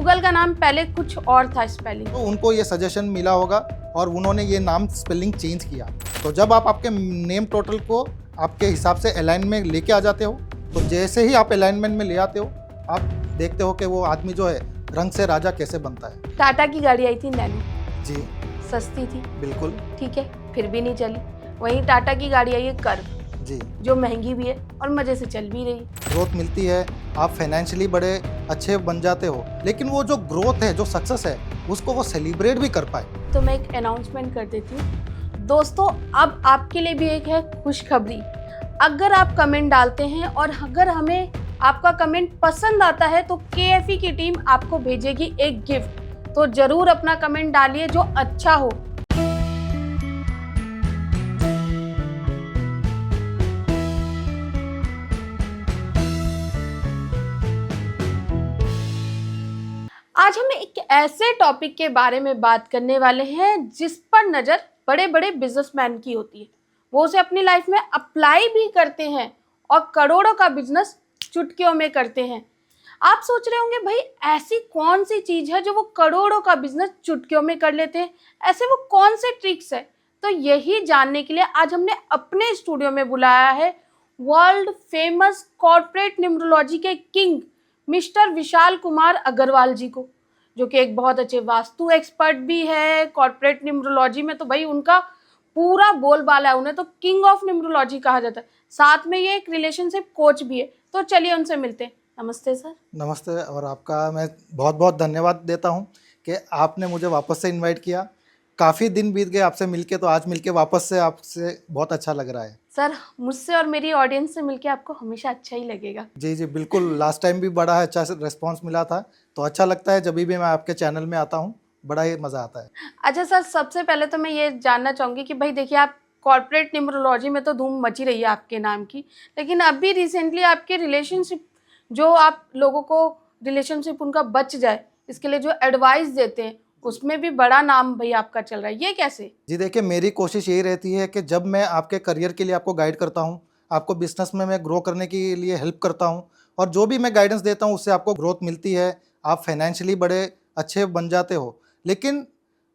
Google का नाम पहले कुछ और था स्पेलिंग। तो उनको ये सजेशन मिला होगा और उन्होंने ये नाम स्पेलिंग चेंज किया। तो जब आप आपके नेम टोटल को आपके हिसाब से अलाइन में लेके आ जाते हो, तो जैसे ही आप अलाइनमेंट में ले आते हो, आप देखते हो कि वो आदमी जो है रंग से राजा कैसे बनता है। टाटा की गाड़ी आई थी नैनो, जी सस्ती थी, बिल्कुल। ठीक है, फिर भी नहीं चली। वहीं टाटा की गाड़ी आई है कर्व, जी, जो महंगी भी है और मजे से चल भी रही है। ग्रोथ मिलती है, आप फाइनेंशियली बड़े अच्छे बन जाते हो, लेकिन वो जो ग्रोथ है, जो सक्सेस है, उसको वो सेलिब्रेट भी कर पाए। तो मैं एक अनाउंसमेंट कर देती हूँ दोस्तों, अब आपके लिए भी एक है खुशखबरी। अगर आप कमेंट डालते हैं और अगर हमें आपका कमेंट पसंद आता है तो KFE की टीम आपको भेजेगी एक गिफ्ट। तो जरूर अपना कमेंट डालिए जो अच्छा हो। आज हम एक ऐसे टॉपिक के बारे में बात करने वाले हैं जिस पर नज़र बड़े बड़े बिजनेसमैन की होती है। वो उसे अपनी लाइफ में अप्लाई भी करते हैं और करोड़ों का बिजनेस चुटकियों में करते हैं। आप सोच रहे होंगे भाई ऐसी कौन सी चीज़ है जो वो करोड़ों का बिजनेस चुटकियों में कर लेते हैं, ऐसे वो कौन से ट्रिक्स है। तो यही जानने के लिए आज हमने अपने स्टूडियो में बुलाया है वर्ल्ड फेमस कॉर्पोरेट न्यूमरोलॉजी के किंग मिस्टर विशाल कुमार अग्रवाल जी को, जो कि एक बहुत अच्छे वास्तु एक्सपर्ट भी है। कॉर्पोरेट न्यूमरोलॉजी में तो भाई उनका पूरा बोलबाला है, उन्हें तो किंग ऑफ न्यूमरोलॉजी कहा जाता है। साथ में ये एक रिलेशनशिप कोच भी है। तो चलिए उनसे मिलते हैं। नमस्ते सर। नमस्ते, और आपका मैं बहुत बहुत धन्यवाद देता हूँ कि आपने मुझे वापस से इनवाइट किया। काफ़ी दिन बीत गए आपसे मिलके, तो आज मिलके वापस से आपसे बहुत अच्छा लग रहा है। सर मुझसे और मेरी ऑडियंस से मिलके आपको हमेशा अच्छा ही लगेगा। जी जी बिल्कुल, लास्ट टाइम भी बड़ा अच्छा रिस्पांस मिला था, तो अच्छा लगता है जब भी मैं आपके चैनल में आता हूँ, बड़ा ही मज़ा आता है। अच्छा सर, सबसे पहले तो मैं ये जानना चाहूँगी कि भाई देखिए, आप कॉर्पोरेट न्यूमरोलॉजी में तो धूम मची रही है आपके नाम की, लेकिन अभी रिसेंटली आपके रिलेशनशिप, जो आप लोगों को रिलेशनशिप उनका बच जाए इसके लिए जो एडवाइस देते हैं, उसमें भी बड़ा नाम भाई आपका चल रहा है। ये कैसे? जी देखिए, मेरी कोशिश यही रहती है कि जब मैं आपके करियर के लिए आपको गाइड करता हूँ, आपको बिजनेस में मैं ग्रो करने के लिए हेल्प करता हूँ, और जो भी मैं गाइडेंस देता हूँ उससे आपको ग्रोथ मिलती है, आप फाइनेंशियली बड़े अच्छे बन जाते हो। लेकिन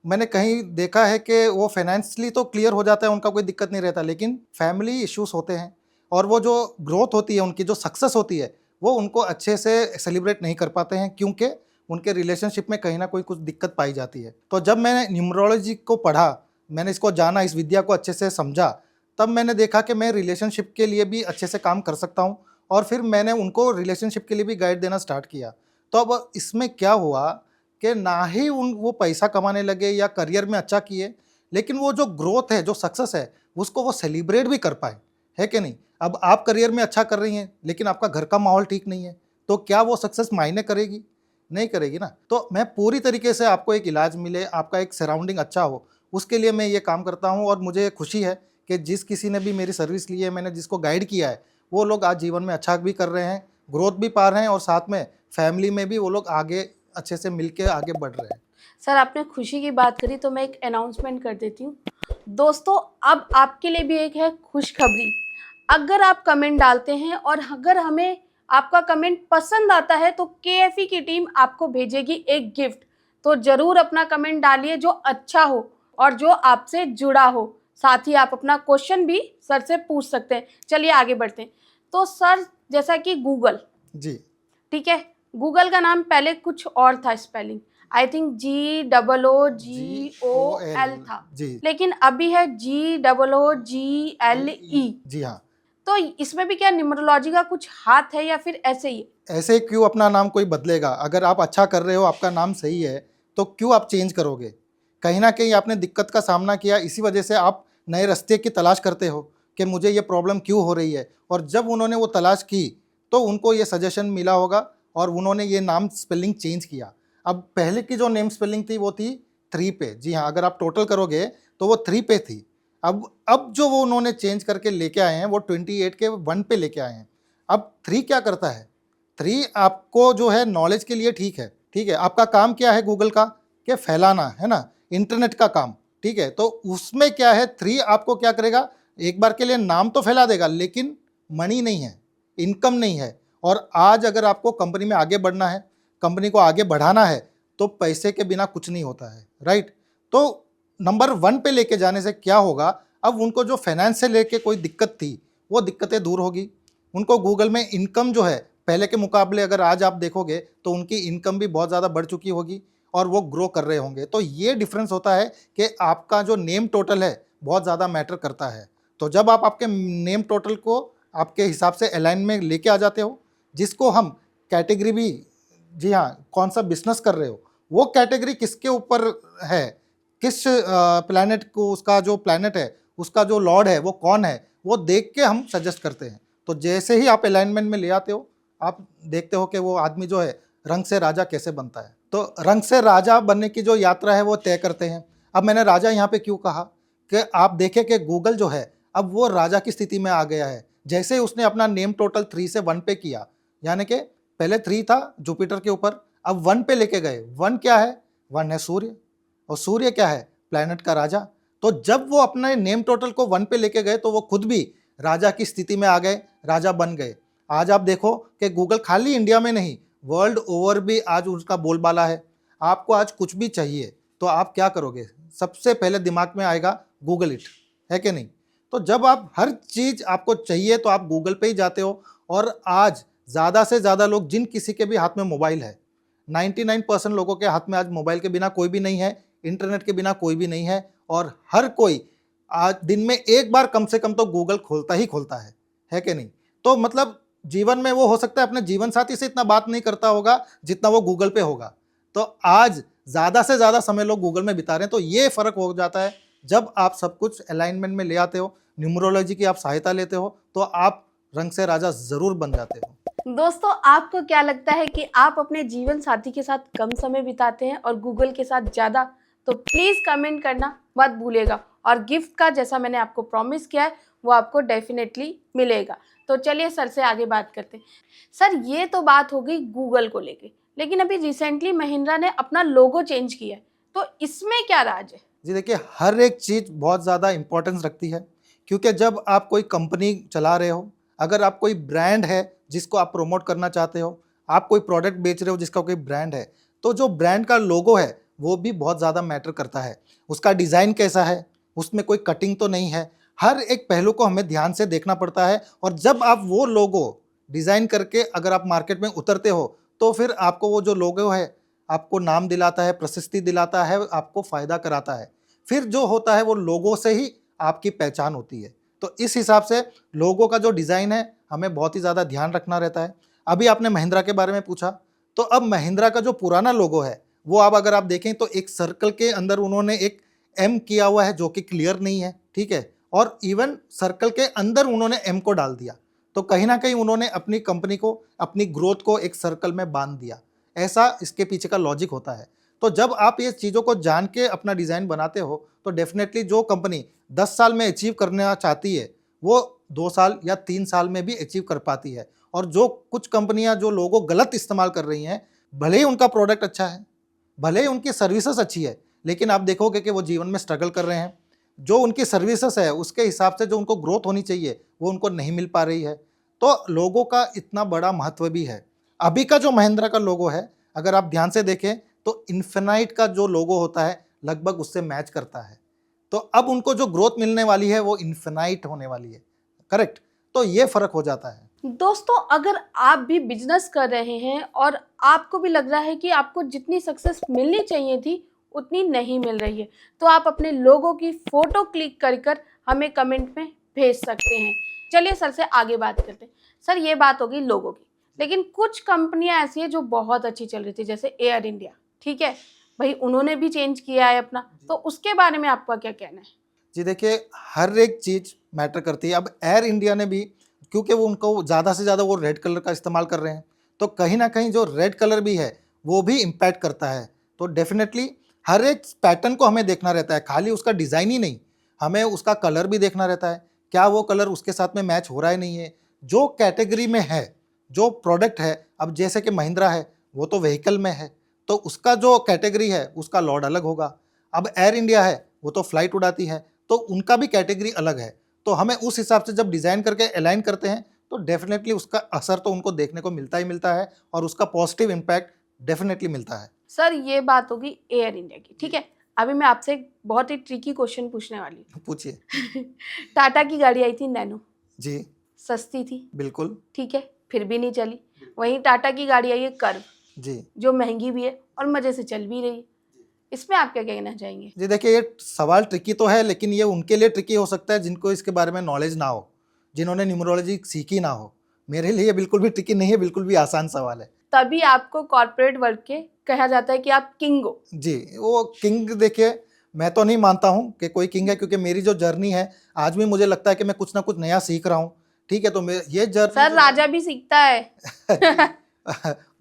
मैंने कहीं देखा है कि वो फाइनेंशियली तो क्लियर हो जाता है, उनका कोई दिक्कत नहीं रहता, लेकिन फैमिली इश्यूज होते हैं, और वो जो ग्रोथ होती है, उनकी जो सक्सेस होती है, वो उनको अच्छे से सेलिब्रेट नहीं कर पाते हैं, क्योंकि उनके रिलेशनशिप में कहीं ना कोई कुछ दिक्कत पाई जाती है। तो जब मैंने न्यूमरोलॉजी को पढ़ा, मैंने इसको जाना, इस विद्या को अच्छे से समझा, तब मैंने देखा कि मैं रिलेशनशिप के लिए भी अच्छे से काम कर सकता हूँ, और फिर मैंने उनको रिलेशनशिप के लिए भी गाइड देना स्टार्ट किया। तो अब इसमें क्या हुआ कि ना ही वो पैसा कमाने लगे या करियर में अच्छा किए, लेकिन वो जो ग्रोथ है, जो सक्सेस है, उसको वो सेलिब्रेट भी कर पाए, है कि नहीं। अब आप करियर में अच्छा कर रही हैं, लेकिन आपका घर का माहौल ठीक नहीं है, तो क्या वो सक्सेस मायने करेगी? नहीं करेगी ना। तो मैं पूरी तरीके से आपको एक इलाज मिले, आपका एक सराउंडिंग अच्छा हो, उसके लिए मैं ये काम करता हूँ। और मुझे खुशी है कि जिस किसी ने भी मेरी सर्विस ली है, मैंने जिसको गाइड किया है, वो लोग आज जीवन में अच्छा भी कर रहे हैं, ग्रोथ भी पा रहे हैं, और साथ में फैमिली में भी वो लोग आगे अच्छे से मिल के आगे बढ़ रहे हैं। सर आपने खुशी की बात करी तो मैं एक अनाउंसमेंट कर देती हूँ दोस्तों, अब आपके लिए भी एक है खुशखबरी। अगर आप कमेंट डालते हैं और अगर हमें आपका कमेंट पसंद आता है तो KFE की टीम आपको भेजेगी एक गिफ्ट। तो जरूर अपना कमेंट डालिए जो अच्छा हो और जो आपसे जुड़ा हो। साथ ही आप अपना क्वेश्चन भी सर से पूछ सकते हैं। चलिए आगे बढ़ते हैं। तो सर, जैसा कि गूगल, जी ठीक है, गूगल का नाम पहले कुछ और था स्पेलिंग, आई थिंक GOOGOL था, जी लेकिन अभी है GOOGLE। जी हाँ। तो इसमें भी क्या न्यूमरोलॉजी का कुछ हाथ है या फिर ऐसे ही है? ऐसे क्यों अपना नाम कोई बदलेगा? अगर आप अच्छा कर रहे हो, आपका नाम सही है, तो क्यों आप चेंज करोगे? कहीं ना कहीं आपने दिक्कत का सामना किया, इसी वजह से आप नए रास्ते की तलाश करते हो कि मुझे ये प्रॉब्लम क्यों हो रही है। और जब उन्होंने वो तलाश की, तो उनको ये सजेशन मिला होगा और उन्होंने ये नाम स्पेलिंग चेंज किया। अब पहले की जो नेम स्पेलिंग थी वो थी 3 पे। जी हाँ, अगर आप टोटल करोगे तो वो 3 पे थी। अब जो वो उन्होंने चेंज करके लेके आए हैं, वो 28 के 1 पे लेके आए हैं। अब 3 क्या करता है? 3 आपको जो है नॉलेज के लिए ठीक है, ठीक है। आपका काम क्या है गूगल का? कि फैलाना है ना, इंटरनेट का काम, ठीक है। तो उसमें क्या है, 3 आपको क्या करेगा, एक बार के लिए नाम तो फैला देगा, लेकिन मनी नहीं है, इनकम नहीं है। और आज अगर आपको कंपनी में आगे बढ़ना है, कंपनी को आगे बढ़ाना है तो पैसे के बिना कुछ नहीं होता है, राइट। तो नंबर 1 पे लेके जाने से क्या होगा, अब उनको जो फाइनेंस से लेके कोई दिक्कत थी वो दिक्कतें दूर होगी। उनको गूगल में इनकम जो है पहले के मुकाबले अगर आज आप देखोगे तो उनकी इनकम भी बहुत ज़्यादा बढ़ चुकी होगी और वो ग्रो कर रहे होंगे। तो ये डिफरेंस होता है कि आपका जो नेम टोटल है बहुत ज़्यादा मैटर करता है। तो जब आप आपके नेम टोटल को आपके हिसाब से अलाइन में लेके आ जाते हो, जिसको हम कैटेगरी भी, जी हाँ, कौन सा बिजनेस कर रहे हो, वो कैटेगरी किसके ऊपर है, किस प्लैनेट को, उसका जो प्लैनेट है उसका जो लॉर्ड है वो कौन है, वो देख के हम सजेस्ट करते हैं। तो जैसे ही आप अलाइनमेंट में ले आते हो, आप देखते हो कि वो आदमी जो है रंग से राजा कैसे बनता है। तो रंग से राजा बनने की जो यात्रा है वो तय करते हैं। अब मैंने राजा यहाँ पे क्यों कहा कि आप देखें कि गूगल जो है अब वो राजा की स्थिति में आ गया है। जैसे ही उसने अपना नेम टोटल 3 से 1 पे किया, यानी कि पहले 3 था जुपिटर के ऊपर, अब 1 पे लेके गए। 1 क्या है? 1 है सूर्य, और सूर्य क्या है? प्लैनेट का राजा। तो जब वो अपने नेम टोटल को 1 पे लेके गए तो वो खुद भी राजा की स्थिति में आ गए, राजा बन गए। आज आप देखो कि गूगल खाली इंडिया में नहीं, वर्ल्ड ओवर भी आज उसका बोलबाला है। आपको आज कुछ भी चाहिए तो आप क्या करोगे? सबसे पहले दिमाग में आएगा गूगल इट, है कि नहीं? तो जब आप हर चीज़ आपको चाहिए तो आप गूगल पे ही जाते हो। और आज ज़्यादा से ज़्यादा लोग, जिन किसी के भी हाथ में मोबाइल है, 99% लोगों के हाथ में आज मोबाइल के बिना कोई भी नहीं है, इंटरनेट के बिना कोई भी नहीं है, और हर कोई आज दिन में एक बार कम से कम तो गूगल खोलता ही खोलता है कि नहीं? तो मतलब जीवन में वो हो सकता है अपने जीवन साथी से इतना बात नहीं करता होगा जितना वो गूगल पे होगा। तो आज ज़्यादा से ज़्यादा समय लोग गूगल में बिता रहे हैं। तो ये फ़र्क हो जाता है जब आप सब कुछ अलाइनमेंट में ले आते हो, न्यूमरोलॉजी की आप सहायता लेते हो, तो आप रंग से राजा ज़रूर बन जाते हो। दोस्तों, आपको क्या लगता है कि आप अपने जीवन साथी के साथ कम समय बिताते हैं और गूगल के साथ ज़्यादा? तो प्लीज़ कमेंट करना मत भूलिएगा, और गिफ्ट का जैसा मैंने आपको प्रॉमिस किया है वो आपको डेफिनेटली मिलेगा। तो चलिए सर से आगे बात करते हैं। सर, ये तो बात हो गई गूगल को लेके, लेकिन अभी रिसेंटली महिंद्रा ने अपना लोगो चेंज किया है, तो इसमें क्या राज है? जी देखिए, हर एक चीज़ बहुत ज़्यादा इम्पोर्टेंस रखती है, क्योंकि जब आप कोई कंपनी चला रहे हो, अगर आप कोई ब्रांड है जिसको आप प्रमोट करना चाहते हो, आप कोई प्रोडक्ट बेच रहे हो जिसका कोई ब्रांड है, तो जो ब्रांड का लोगो है वो भी बहुत ज़्यादा मैटर करता है। उसका डिज़ाइन कैसा है, उसमें कोई कटिंग तो नहीं है, हर एक पहलू को हमें ध्यान से देखना पड़ता है। और जब आप वो लोगो डिज़ाइन करके अगर आप मार्केट में उतरते हो, तो फिर आपको वो जो लोगो है आपको नाम दिलाता है, प्रशस्ति दिलाता है, आपको फ़ायदा कराता है। फिर जो होता है वो लोगों से ही आपकी पहचान होती है। तो इस हिसाब से लोगों का जो डिज़ाइन है हमें बहुत ही ज़्यादा ध्यान रखना रहता है। अभी आपने महिंद्रा के बारे में पूछा, तो अब महिंद्रा का जो पुराना लोगो है वो अब अगर आप देखें तो एक सर्कल के अंदर उन्होंने एक एम किया हुआ है जो कि क्लियर नहीं है, ठीक है, और इवन सर्कल के अंदर उन्होंने एम को डाल दिया। तो कहीं ना कहीं उन्होंने अपनी कंपनी को, अपनी ग्रोथ को एक सर्कल में बांध दिया। ऐसा इसके पीछे का लॉजिक होता है। तो जब आप ये चीज़ों को जान के अपना डिज़ाइन बनाते हो तो डेफिनेटली जो कंपनी 10 साल में अचीव करना चाहती है वो 2 साल या 3 साल में भी अचीव कर पाती है। और जो कुछ कंपनियां जो लोगों गलत इस्तेमाल कर रही हैं, भले ही उनका प्रोडक्ट अच्छा है, भले ही उनकी सर्विसेज अच्छी है, लेकिन आप देखोगे कि वो जीवन में स्ट्रगल कर रहे हैं। जो उनकी सर्विसेज है उसके हिसाब से जो उनको ग्रोथ होनी चाहिए वो उनको नहीं मिल पा रही है। तो लोगों का इतना बड़ा महत्व भी है। अभी का जो महिंद्रा का लोगो है, अगर आप ध्यान से देखें तो इन्फिनाइट का जो लोगो होता है लगभग उससे मैच करता है। तो अब उनको जो ग्रोथ मिलने वाली है वो इन्फिनाइट होने वाली है, करेक्ट। तो ये फर्क हो जाता है। दोस्तों, अगर आप भी बिजनेस कर रहे हैं और आपको भी लग रहा है कि आपको जितनी सक्सेस मिलनी चाहिए थी उतनी नहीं मिल रही है, तो आप अपने लोगों की फ़ोटो क्लिक कर हमें कमेंट में भेज सकते हैं। चलिए सर से आगे बात करते हैं। सर, ये बात होगी लोगों की, लेकिन कुछ कंपनियां ऐसी हैं जो बहुत अच्छी चल रही थी, जैसे एयर इंडिया, ठीक है भाई, उन्होंने भी चेंज किया है अपना, तो उसके बारे में आपका क्या कहना है? जी देखिए, हर एक चीज़ मैटर करती है। अब एयर इंडिया ने भी, क्योंकि वो उनको ज़्यादा से ज़्यादा वो रेड कलर का इस्तेमाल कर रहे हैं, तो कहीं ना कहीं जो रेड कलर भी है वो भी इम्पैक्ट करता है। तो डेफिनेटली हर एक पैटर्न को हमें देखना रहता है, खाली उसका डिज़ाइन ही नहीं, हमें उसका कलर भी देखना रहता है, क्या वो कलर उसके साथ में मैच हो रहा है नहीं है। जो कैटेगरी में है, जो प्रोडक्ट है, अब जैसे कि महिंद्रा है वो तो व्हीकल में है, तो उसका जो कैटेगरी है उसका लॉट अलग होगा। अब एयर इंडिया है वो तो फ्लाइट उड़ाती है, तो उनका भी कैटेगरी अलग है। तो हमें उस हिसाब से जब डिज़ाइन करके अलाइन करते हैं तो डेफिनेटली उसका असर तो उनको देखने को मिलता ही मिलता है, और उसका पॉजिटिव इम्पैक्ट डेफिनेटली मिलता है। सर ये बात होगी एयर इंडिया की, ठीक है। अभी मैं आपसे एक बहुत ही ट्रिकी क्वेश्चन पूछने वाली पूछिए। हूँ। टाटा की गाड़ी आई थी नैनो, जी सस्ती थी, बिल्कुल। ठीक है, फिर भी नहीं चली। वहीं टाटा की गाड़ी आई है कर्व, जी जो महंगी भी है और मजे से चल भी रही है। इसमें आप क्या कहना चाहेंगे? जी देखिए, ये सवाल ट्रिकी तो है, लेकिन ये उनके लिए ट्रिकी हो सकता है जिनको इसके बारे में नॉलेज ना हो, जिन्होंने न्यूमरोलॉजी सीखी ना हो। मेरे लिए बिल्कुल भी ट्रिकी नहीं है, बिल्कुल भी आसान सवाल है। तभी आपको कॉर्पोरेट वर्ल्ड के कहा जाता है कि आप किंग हो। जी, वो किंग देखिए, मैं तो नहीं मानता हूँ कि कोई किंग है, क्योंकि मेरी जो जर्नी है आज भी मुझे लगता है कि मैं कुछ ना कुछ नया सीख रहा हूँ। ठीक है, तो मैं ये जर्नी सर राजा भी सीखता है।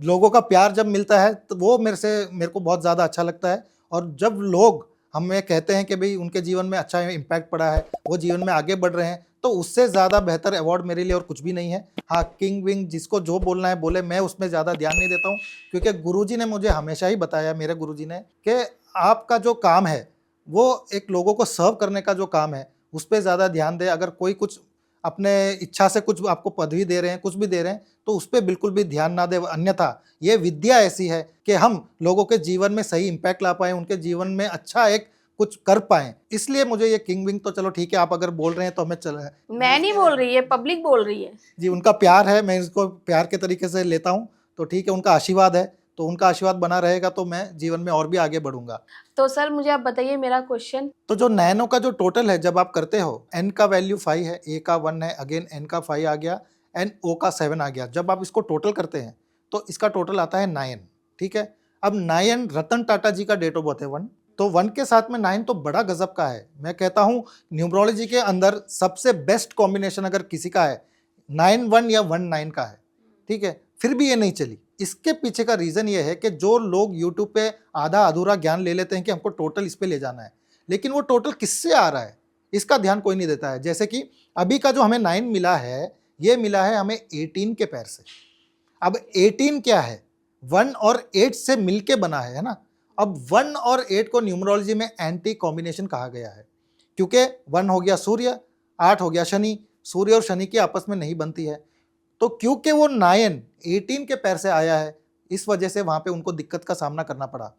लोगों का प्यार जब मिलता है तो वो मेरे को बहुत ज़्यादा अच्छा लगता है। और जब लोग हमें कहते हैं कि भाई उनके जीवन में अच्छा इम्पैक्ट पड़ा है, वो जीवन में आगे बढ़ रहे हैं, तो उससे ज़्यादा बेहतर अवार्ड मेरे लिए और कुछ भी नहीं है। हाँ, किंग विंग जिसको जो बोलना है बोले, मैं उसमें ज़्यादा ध्यान नहीं देता हूँ, क्योंकि गुरुजी ने मुझे हमेशा ही बताया, मेरे गुरुजी ने, कि आपका जो काम है वो एक लोगों को सर्व करने का जो काम है उस पर ज़्यादा ध्यान दे। अगर कोई कुछ अपने इच्छा से कुछ आपको पदवी दे रहे हैं, कुछ भी दे रहे हैं, तो उस पर बिल्कुल भी ध्यान ना दे। अन्यथा ये विद्या ऐसी है कि हम लोगों के जीवन में सही इम्पैक्ट ला पाएँ, उनके जीवन में अच्छा एक कुछ कर पाएँ। इसलिए मुझे ये किंग विंग तो चलो ठीक है, आप अगर बोल रहे हैं तो हमें चल मैं नहीं बोल रही है, पब्लिक बोल रही है। जी, उनका प्यार है, मैं इसको प्यार के तरीके से लेता हूँ, तो ठीक है, उनका आशीर्वाद है, तो उनका आशीर्वाद बना रहेगा तो मैं जीवन में और भी आगे बढ़ूंगा। तो सर मुझे आप बताइए मेरा क्वेश्चन। तो जो नैनो का जो टोटल है, जब आप करते हो, एन का वैल्यू 5 है, ए का 1 है, अगेन एन का 5 आ गया, एन ओ का 7 आ गया। जब आप इसको टोटल करते हैं तो इसका टोटल आता है 9। ठीक है, अब 9 रतन टाटा जी का डेट ऑफ बर्थ है 1, तो 1 के साथ में 9 तो बड़ा गजब का है। मैं कहता हूँ न्यूमरोलॉजी के अंदर सबसे बेस्ट कॉम्बिनेशन अगर किसी का है 9-1 या 1-9 का है। ठीक है, फिर भी ये नहीं चली। इसके पीछे का रीज़न ये है कि जो लोग यूट्यूब पे आधा अधूरा ज्ञान ले लेते हैं कि हमको टोटल इस पे ले जाना है, लेकिन वो टोटल किससे आ रहा है इसका ध्यान कोई नहीं देता है। जैसे कि अभी का जो हमें 9 मिला है, ये मिला है हमें 18 के पैर से। अब 18 क्या है, 1 और 8 से मिलके बना है ना। अब 1 और 8 को न्यूमरोलॉजी में एंटी कॉम्बिनेशन कहा गया है, क्योंकि 1 हो गया सूर्य, 8 हो गया शनि, सूर्य और शनि की आपस में नहीं बनती है। तो क्योंकि वो 9 18 के पैर से आया है, इस वजह से वहाँ पे उनको दिक्कत का सामना करना पड़ा।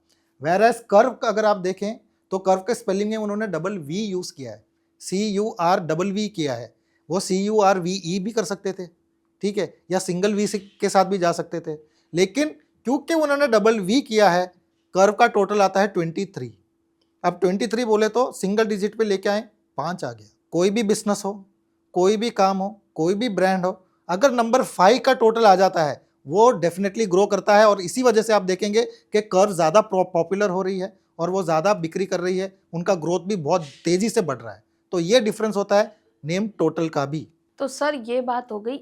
वेरएज़ कर्व का अगर आप देखें तो कर्व के स्पेलिंग में उन्होंने डबल वी यूज़ किया है, CUR किया है। वो CURVE भी कर सकते थे, ठीक है, या सिंगल वी के साथ भी जा सकते थे, लेकिन क्योंकि उन्होंने डबल वी किया है, कर्व का टोटल आता है 23। अब 23 बोले तो सिंगल डिजिट पे लेके आए, 5 आ गया। कोई भी बिजनेस हो, कोई भी काम हो, कोई भी ब्रांड हो, अगर नंबर 5 का टोटल आ जाता है वो डेफिनेटली ग्रो करता है। और इसी वजह से आप देखेंगे कि कर्व ज़्यादा पॉपुलर हो रही है और वो ज़्यादा बिक्री कर रही है, उनका ग्रोथ भी बहुत तेज़ी से बढ़ रहा है। तो ये डिफरेंस होता है नेम टोटल का भी। तो सर ये बात हो गई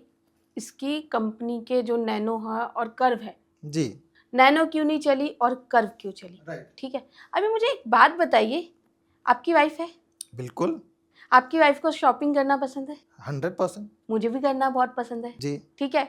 इसकी कंपनी के जो नैनो है और कर्व है। जी नैनो क्यों नहीं चली और कर्व क्यों चली? राइट, ठीक है, अभी मुझे एक बात बताइए, आपकी वाइफ है, बिल्कुल आपकी वाइफ को शॉपिंग करना पसंद है? 100%। मुझे भी करना बहुत पसंद है। जी ठीक है,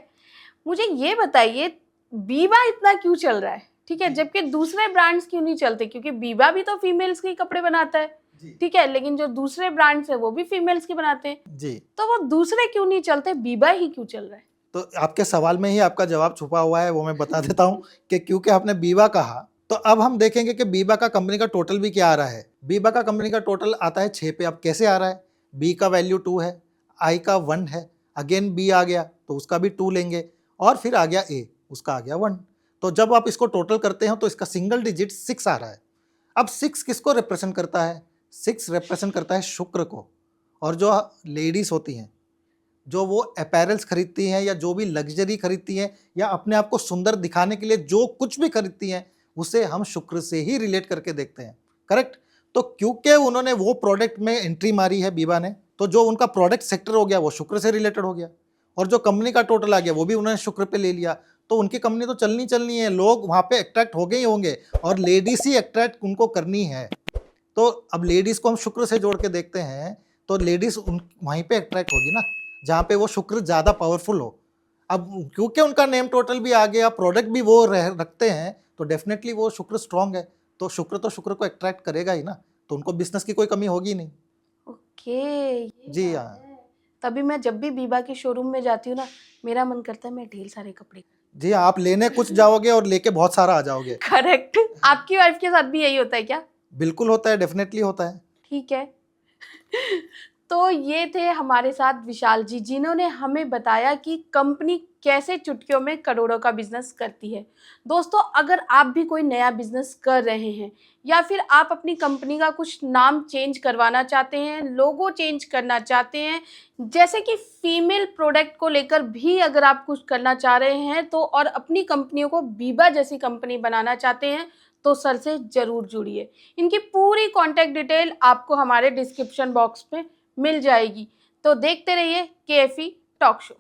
मुझे ये बताइए बीबा इतना क्यों चल रहा है? ठीक है, जी। जबकि दूसरे ब्रांड्स क्यों नहीं चलते? क्योंकि बीबा भी तो फीमेल्स के ही कपड़े बनाता है, जी ठीक है, लेकिन जो दूसरे ब्रांड्स है वो भी फीमेल्स के बनाते हैं, जी, तो वो दूसरे क्यों नहीं चलते, बीबा ही क्यों चल रहा है? तो आपके सवाल में ही आपका जवाब छुपा हुआ है, वो मैं बता देता हूँ कि क्योंकि आपने बीबा कहा, तो अब हम देखेंगे कि बीबा का कंपनी का टोटल भी क्या आ रहा है। बीबा का कंपनी का टोटल आता है 6 पे। अब कैसे आ रहा है, बी का वैल्यू 2 है, आई का 1 है, अगेन बी आ गया तो उसका भी 2 लेंगे, और फिर आ गया ए, उसका आ गया 1। तो जब आप इसको टोटल करते हैं तो इसका सिंगल डिजिट 6 आ रहा है। अब 6 किसको रिप्रेजेंट करता है, 6 रिप्रेजेंट करता है शुक्र को। और जो लेडीज होती हैं, जो वो अपैरल्स खरीदती हैं या जो भी लग्जरी खरीदती हैं या अपने आप को सुंदर दिखाने के लिए जो कुछ भी खरीदती हैं, उसे हम शुक्र से ही रिलेट करके देखते हैं, करेक्ट। तो क्योंकि उन्होंने वो प्रोडक्ट में एंट्री मारी है बीबा ने, तो जो उनका प्रोडक्ट सेक्टर हो गया वो शुक्र से रिलेटेड हो गया, और जो कंपनी का टोटल आ गया वो भी उन्होंने शुक्र पे ले लिया। तो उनकी कंपनी तो चलनी चलनी है, लोग वहाँ पे अट्रैक्ट हो गए ही होंगे, और लेडीज ही अट्रैक्ट उनको करनी है। तो अब लेडीज को हम शुक्र से जोड़ के देखते हैं, तो लेडीज वहीं पे अट्रैक्ट होगी ना जहाँ पे वो शुक्र ज़्यादा पावरफुल हो। अब क्योंकि उनका नेम टोटल भी आ गया, प्रोडक्ट भी वो रखते हैं, तो डेफिनेटली वो शुक्र स्ट्रांग है, तो शुक्र को अट्रैक्ट करेगा ही ना, तो उनको बिजनेस की कोई कमी होगी नहीं। ओके, ये जी बात हाँ, है। तभी मैं जब भी बीबा के शोरूम में जाती हूँ ना, मेरा मन करता है मैं ढेर सारे कपड़े। जी, आप लेने कुछ जाओगे और लेके बहुत सारा आ जाओगे। करेक्ट। आपकी वाइफ के साथ भी यही होता है क्या? बिल्कुल होता है, डेफिनेटली होता है। ठीक है। तो ये थे हमारे साथ विशाल जी, जिन्होंने हमें बताया कि कंपनी कैसे चुटकियों में करोड़ों का बिजनेस करती है। दोस्तों, अगर आप भी कोई नया बिजनेस कर रहे हैं या फिर आप अपनी कंपनी का कुछ नाम चेंज करवाना चाहते हैं, लोगो चेंज करना चाहते हैं, जैसे कि फीमेल प्रोडक्ट को लेकर भी अगर आप कुछ करना चाह रहे हैं तो, और अपनी कंपनियों को बीबा जैसी कंपनी बनाना चाहते हैं, तो सर से ज़रूर जुड़िए। इनकी पूरी कॉन्टैक्ट डिटेल आपको हमारे डिस्क्रिप्शन बॉक्स में मिल जाएगी। तो देखते रहिए केएफई टॉक शो।